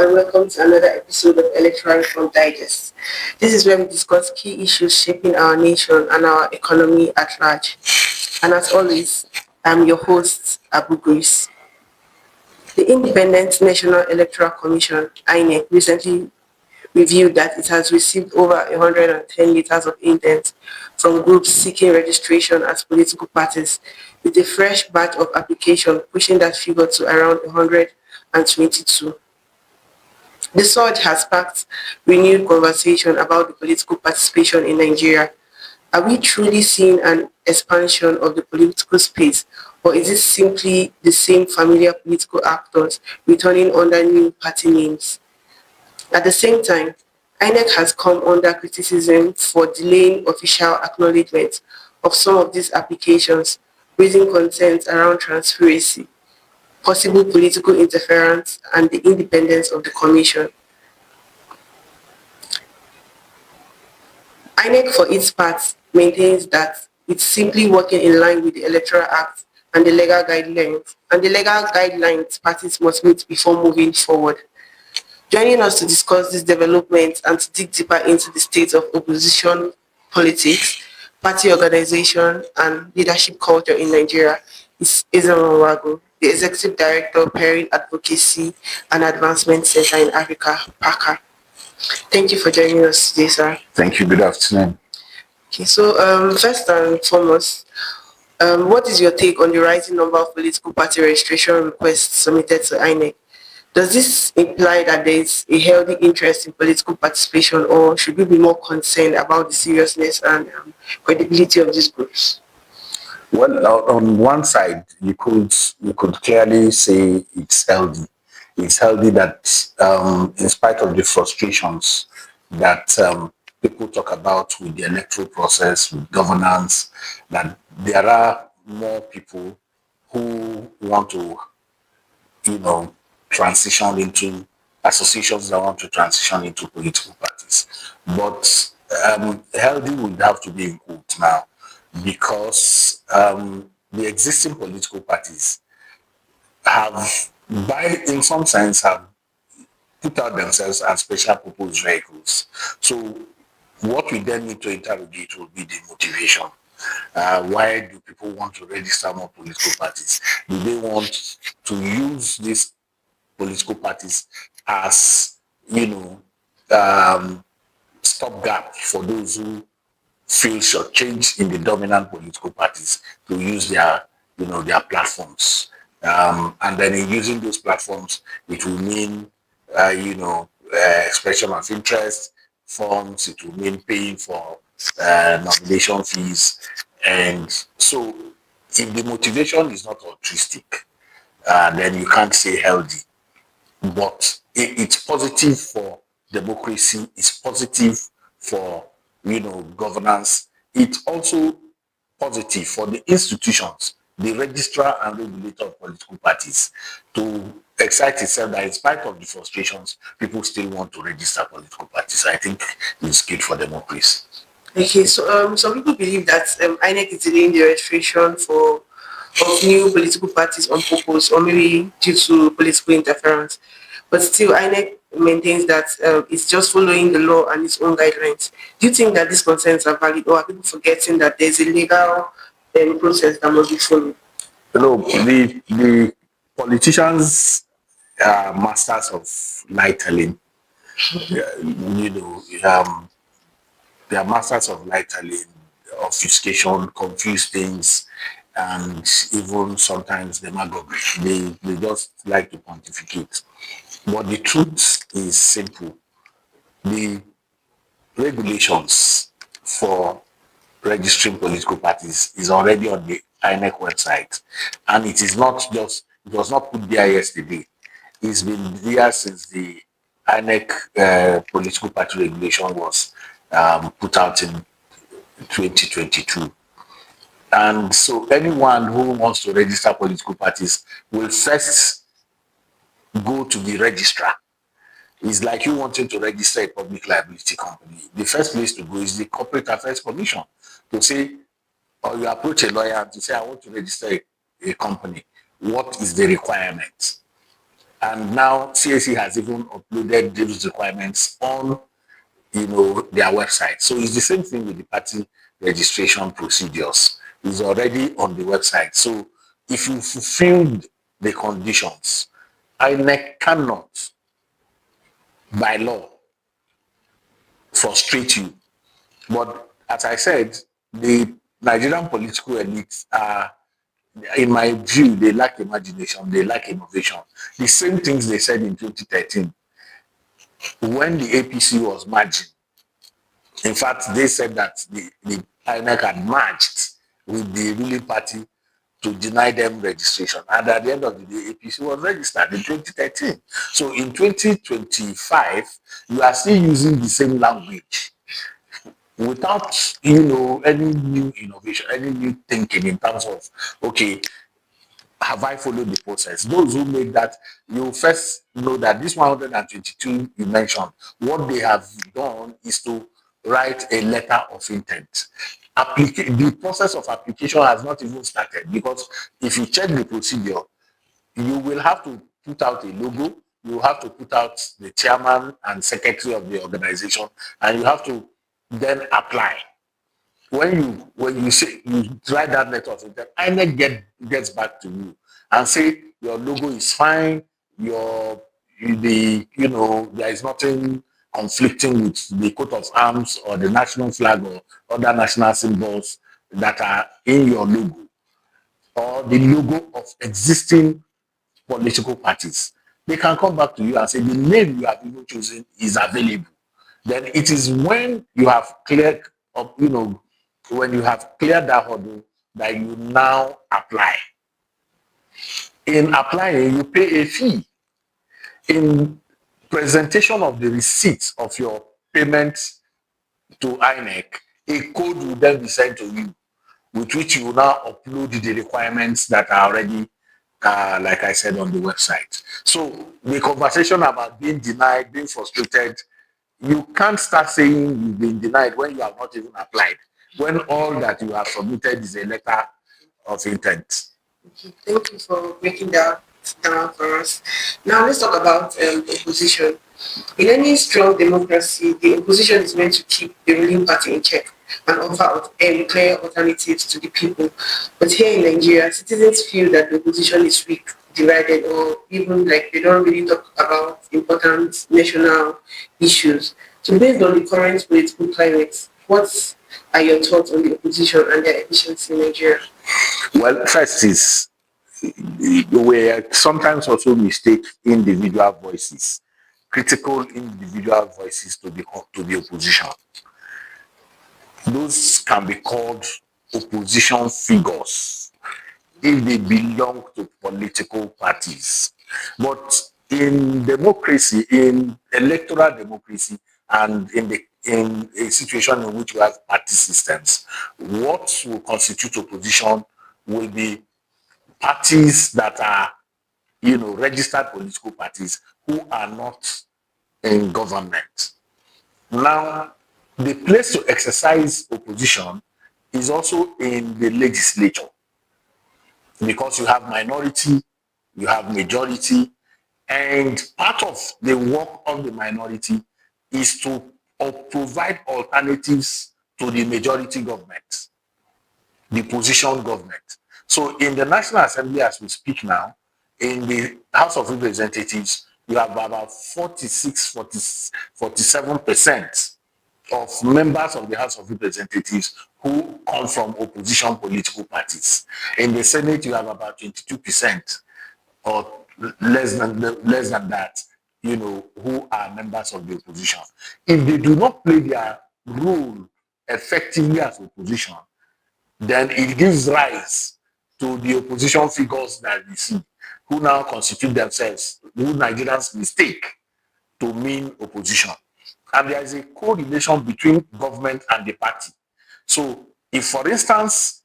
and welcome to another episode of Electoral Reform Digest. This is where we discuss key issues shaping our nation and our economy at large. And as always, I'm your host, Abu Grace. The Independent National Electoral Commission, INEC, recently revealed that it has received over 110 letters of intent from groups seeking registration as political parties, with a fresh batch of applications pushing that figure to around 122. The surge has sparked renewed conversation about the political participation in Nigeria. Are we truly seeing an expansion of the political space, or is it simply the same familiar political actors returning under new party names? At the same time, INEC has come under criticism for delaying official acknowledgement of some of these applications, raising concerns around transparency, possible political interference, and the independence of the Commission. INEC, for its part, maintains that it's simply working in line with the Electoral Act and the legal guidelines parties must meet before moving forward. Joining us to discuss this development and to dig deeper into the state of opposition politics, party organization, and leadership culture in Nigeria is Ezenwa Nwagwu, the Executive Director of Parent Advocacy and Advancement Center in Africa, PAACA. Thank you for joining us today, sir. Thank you. Good afternoon. Okay, so first and foremost, what is your take on the rising number of political party registration requests submitted to INEC? Does this imply that there is a healthy interest in political participation, or should we be more concerned about the seriousness and credibility of these groups? Well, on one side, you could clearly say it's healthy. It's healthy that, in spite of the frustrations that people talk about with the electoral process, with governance, that there are more people who want to, transition into associations that want to transition into political parties. But healthy would have to be included now, because the existing political parties have, in some sense, have put out themselves as special purpose vehicles. So what we then need to interrogate will be the motivation. Why do people want to register more political parties? Do they want to use these political parties as, stopgap for those who feel shortchanged in the dominant political parties to use their platforms? And then in using those platforms, it will mean, expression of interest forms, it will mean paying for nomination fees. And so if the motivation is not altruistic, then you can't say healthy. But it's positive for democracy, it's positive for, governance. It's also positive for the institutions, the registrar and regulator of political parties, to excite itself that in spite of the frustrations, people still want to register political parties. I think it's good for democracy. Okay, so some people believe that INEC is delaying the registration of new political parties on purpose, or maybe due to political interference. But still, INEC maintains that it's just following the law and its own guidelines. Do you think that these concerns are valid, or are people forgetting that there's a legal process that must be followed? The politicians are masters of lie telling. They are masters of lie telling, obfuscation, confuse things, and even sometimes demagoguery. They just like to pontificate. But the truth is simple. The regulations for registering political parties is already on the INEC website, and it was not put there yesterday. It's been there since the INEC political party regulation was put out in 2022. And so anyone who wants to register political parties will first go to the registrar. It's like you wanting to register a public liability company. The first place to go is the Corporate Affairs Commission to say, or you approach a lawyer to say, I want to register a company. What is the requirement? And now CAC has even uploaded those requirements on their website. So it's the same thing with the party registration procedures. It's already on the website. So if you fulfilled the conditions, INEC cannot, by law, frustrate you. But as I said, the Nigerian political elites are, in my view, they lack imagination, they lack innovation. The same things they said in 2013 when the APC was merging. In fact, they said that the INEC had merged with the ruling party to deny them registration. And at the end of the day, APC was registered in 2013. So in 2025, you are still using the same language without, any new innovation, any new thinking in terms of, okay, have I followed the process? Those who make that, you first know that this 122 you mentioned, what they have done is to write a letter of intent. The process of application has not even started, because if you check the procedure, you will have to put out a logo, you have to put out the chairman and secretary of the organization, and you have to then apply. When you say you try that letter of intent, INEC gets back to you and say your logo is fine, there is nothing conflicting with the coat of arms or the national flag or other national symbols that are in your logo, or the logo of existing political parties. They can come back to you and say the name you have even chosen is available. Then it is when you have cleared up, when you have cleared that hurdle, that you now apply. In applying, you pay a fee. In presentation of the receipt of your payment to INEC, a code will then be sent to you, with which you will now upload the requirements that are already, like I said, on the website. So the conversation about being denied, being frustrated, you can't start saying you've been denied when you have not even applied, when all that you have submitted is a letter of intent. Thank you for breaking that down for us. Now let's talk about opposition. In any strong democracy, the opposition is meant to keep the ruling party in check and offer clear alternatives to the people. But here in Nigeria, citizens feel that the opposition is weak, divided, or even like they don't really talk about important national issues. So based on the current political climate, what are your thoughts on the opposition and their efficiency in Nigeria? Well, first is we sometimes also mistake individual voices, critical individual voices, to the opposition. Those can be called opposition figures if they belong to political parties. But in democracy, in electoral democracy, and in a situation in which we have party systems, what will constitute opposition will be parties that are, registered political parties who are not in government. Now, the place to exercise opposition is also in the legislature, because you have minority, you have majority, and part of the work of the minority is to provide alternatives to the majority government, the position government. So in the National Assembly, as we speak now, in the House of Representatives, you have about 47% of members of the House of Representatives who come from opposition political parties. In the Senate, you have about 22% or less than that, who are members of the opposition. If they do not play their role effectively as opposition, then it gives rise to the opposition figures that we see, who now constitute themselves, who Nigerians mistake to mean opposition. And there is a correlation between government and the party. So if, for instance,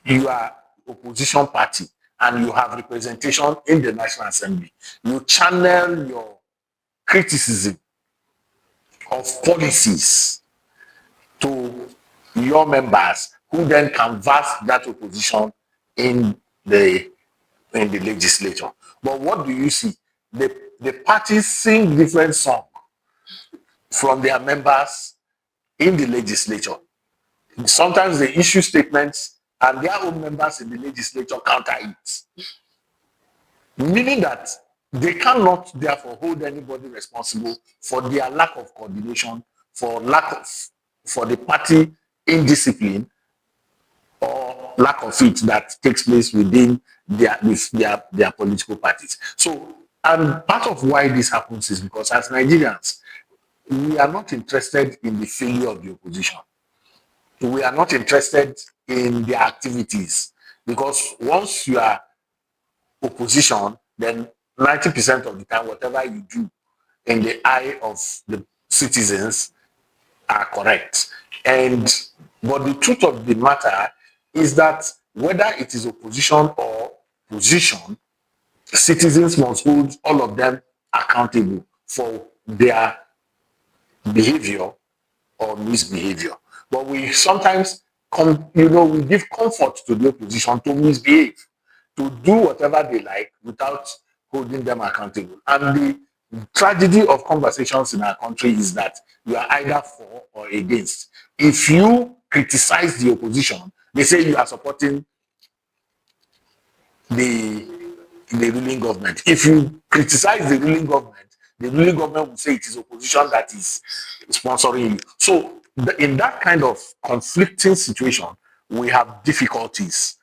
you are opposition party and you have representation in the National Assembly, you channel your criticism of policies to your members, who then canvass that opposition in the legislature. But what do you see? the parties sing different songs from their members in the legislature. Sometimes they issue statements and their own members in the legislature counter it. Meaning that they cannot therefore hold anybody responsible for their lack of coordination, for the party indiscipline or lack of it that takes place within their political parties. So, and part of why this happens is because as Nigerians, we are not interested in the failure of the opposition. We are not interested in their activities, because once you are opposition, then 90% of the time, whatever you do in the eye of the citizens are correct. But the truth of the matter is that whether it is opposition or position, citizens must hold all of them accountable for their behavior or misbehavior. But we sometimes we give comfort to the opposition to misbehave, to do whatever they like without holding them accountable. And the tragedy of conversations in our country is that you are either for or against. If you criticize the opposition, they say you are supporting the ruling government. If you criticize the ruling government will say it is opposition that is sponsoring you. So in that kind of conflicting situation, we have difficulties,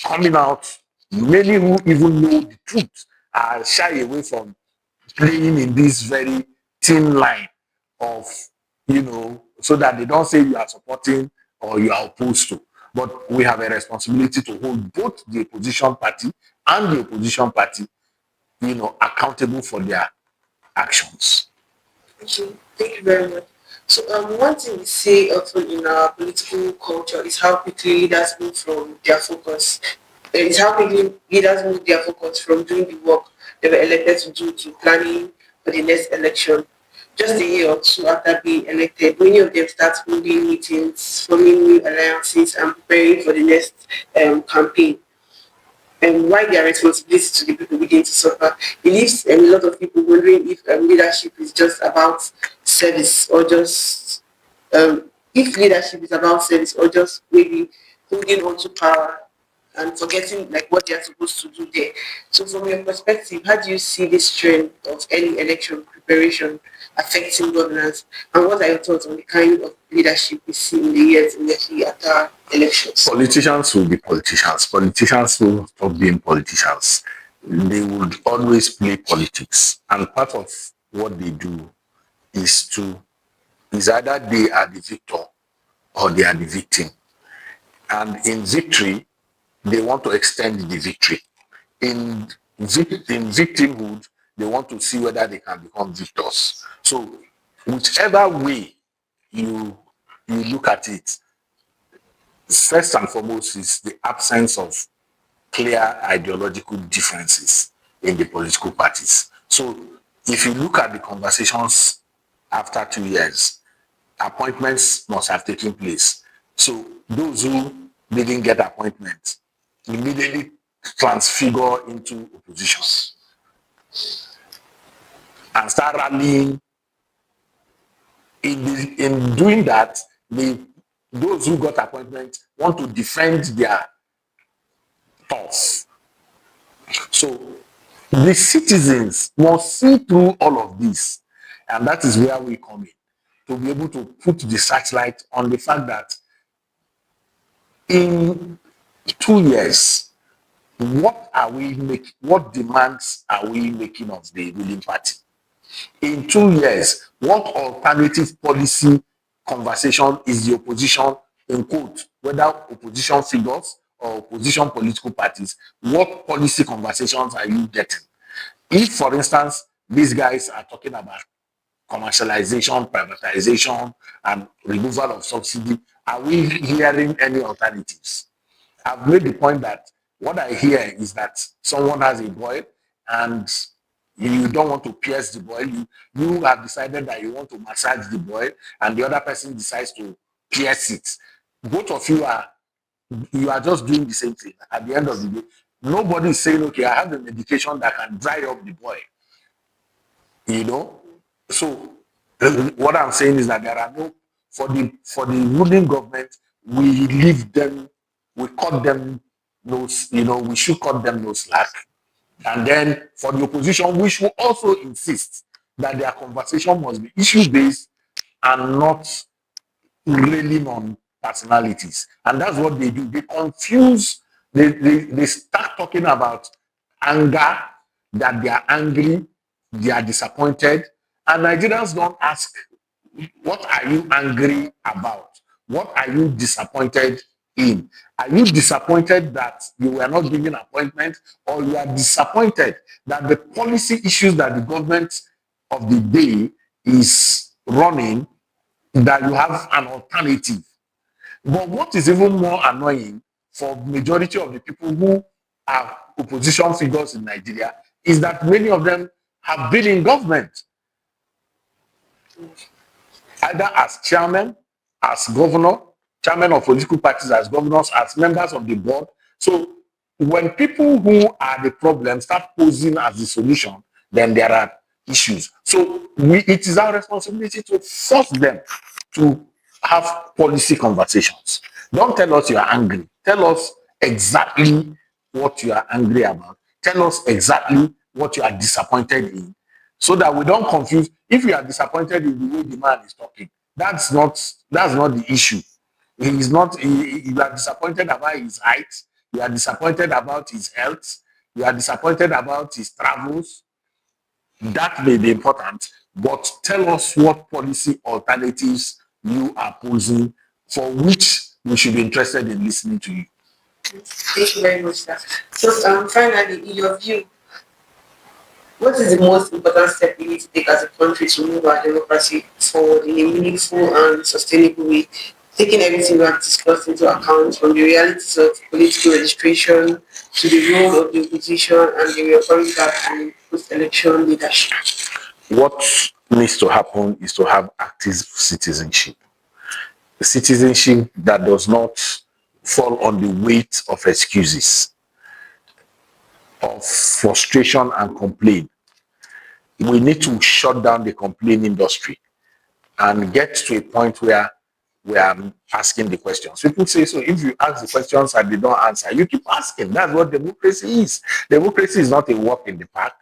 coming out. Many who even know the truth are shy away from playing in this very thin line of, so that they don't say you are supporting or you are opposed to. But we have a responsibility to hold both the opposition party and the opposition party, accountable for their actions. Okay, thank you very much. So, one thing we say often in our political culture is how quickly leaders move from their focus. It's how quickly leaders move their focus from doing the work they were elected to do to planning for the next election. Just a year or two after being elected, many of them start holding meetings, forming new alliances, and preparing for the next campaign. And why their responsibility to the people begin to suffer. It leaves a lot of people wondering if leadership is just about service or just if leadership is about service or just maybe holding on to power and forgetting like what they are supposed to do there. So from your perspective, how do you see this trend of early election preparation affecting governance? And what are your thoughts on the kind of leadership we see in the years immediately after elections? Politicians will be politicians. Politicians will stop being politicians. They would always play politics. And part of what they do is either they are the victor or they are the victim. And in victory, they want to extend the victory. In victimhood, they want to see whether they can become victors. So whichever way you look at it, first and foremost is the absence of clear ideological differences in the political parties. So if you look at the conversations after 2 years, appointments must have taken place. So those who didn't get appointments immediately transfigure into opposition and start rallying. In doing that, those who got appointment want to defend their turf. So the citizens must see through all of this, and that is where we come in, to be able to put the searchlight on the fact that in 2 years, what demands are we making of the ruling party? In 2 years, what alternative policy conversation is the opposition, in quote, whether opposition figures or opposition political parties, what policy conversations are you getting? If, for instance, these guys are talking about commercialization, privatization, and removal of subsidy, are we hearing any alternatives? I've made the point that what I hear is that someone has a boil and you don't want to pierce the boil. You have decided that you want to massage the boil, and the other person decides to pierce it. Both of you are just doing the same thing. At the end of the day, Nobody is saying, okay, I have a medication that can dry up the boy. You know? So what I'm saying is that there are no, for the ruling government, we leave them, we cut them no, we should cut them no slack. And then for the opposition, we should also insist that their conversation must be issue-based and not railing on personalities. And that's what they do. They confuse, they start talking about anger, that they are angry, they are disappointed. And Nigerians don't ask, what are you angry about? What are you disappointed in? Are you disappointed that you were not given appointment, or you are disappointed that the policy issues that the government of the day is running, that you have an alternative? But what is even more annoying for majority of the people who are opposition figures in Nigeria is that many of them have been in government, either as chairman, as governor, chairman of political parties, as governors, as members of the board. So when people who are the problem start posing as the solution, then there are issues. So it is our responsibility to force them to have policy conversations. Don't tell us you are angry. Tell us exactly what you are angry about. Tell us exactly what you are disappointed in, so that we don't confuse. If you are disappointed in the way the man is talking, that's not the issue. He is not. You are disappointed about his height. You are disappointed about his health. You are disappointed about his travels. That may be important, but tell us what policy alternatives you are posing, for which we should be interested in listening to you. Thank you very much, sir. So, finally, in your view, what is the most important step we need to take as a country to move our democracy forward in a meaningful and sustainable way, taking everything we have discussed into account, from the realities of political registration to the role of the opposition and the recurring gap in post-election leadership? What needs to happen is to have active citizenship. Citizenship that does not fall on the weight of excuses, of frustration and complaint. We need to shut down the complaint industry and get to a point where we are asking the questions. People say, so if you ask the questions and they don't answer, you keep asking. That's what democracy is. Democracy is not a walk in the park.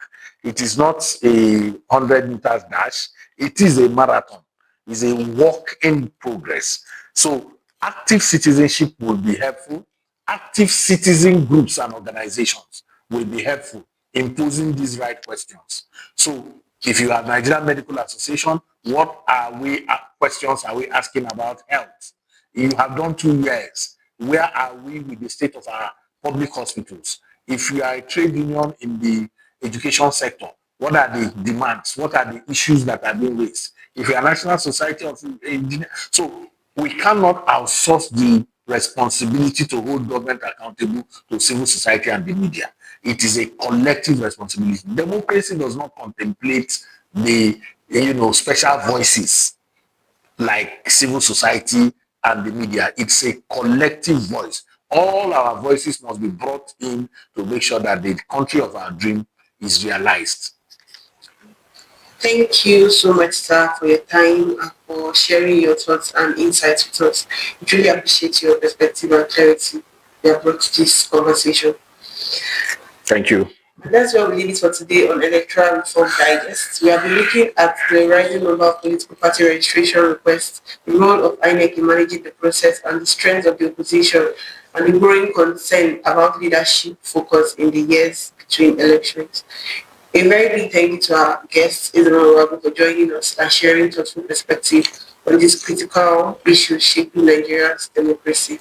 It is not a 100 meters dash. It is a marathon. It's a walk in progress. So active citizenship will be helpful. Active citizen groups and organizations will be helpful in posing these right questions. So if you are Nigerian Medical Association, what questions are we asking about health? You have done 2 years. Where are we with the state of our public hospitals? If you are a trade union in the education sector, what are the demands? What are the issues that are being raised? If you are a National Society of Engineers, so we cannot outsource the responsibility to hold government accountable to civil society and the media. It is a collective responsibility. Democracy does not contemplate the special voices like civil society and the media. It's a collective voice. All our voices must be brought in to make sure that the country of our dream is realized. Thank you so much, sir, for your time and for sharing your thoughts and insights with us. We truly appreciate your perspective and clarity you have brought to this conversation. Thank you. That's where we leave it for today on Electoral Reform Digest. We have been looking at the rising number of political party registration requests, the role of INEC in managing the process, and the strength of the opposition, and the growing concern about leadership focus in the years between elections. A very big thank you to our guest, Ezenwa Nwagwu, for joining us and sharing thoughtful perspective on this critical issue shaping Nigeria's democracy.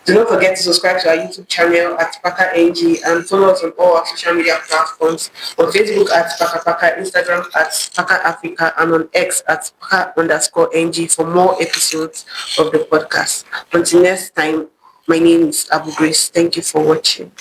Do not forget to subscribe to our YouTube channel at PAACA and follow us on all our social media platforms, on Facebook at PAACA, Instagram at PAACA Africa, and on X at PAACA_NG for more episodes of the podcast. Until next time, my name is Abu Grace. Thank you for watching.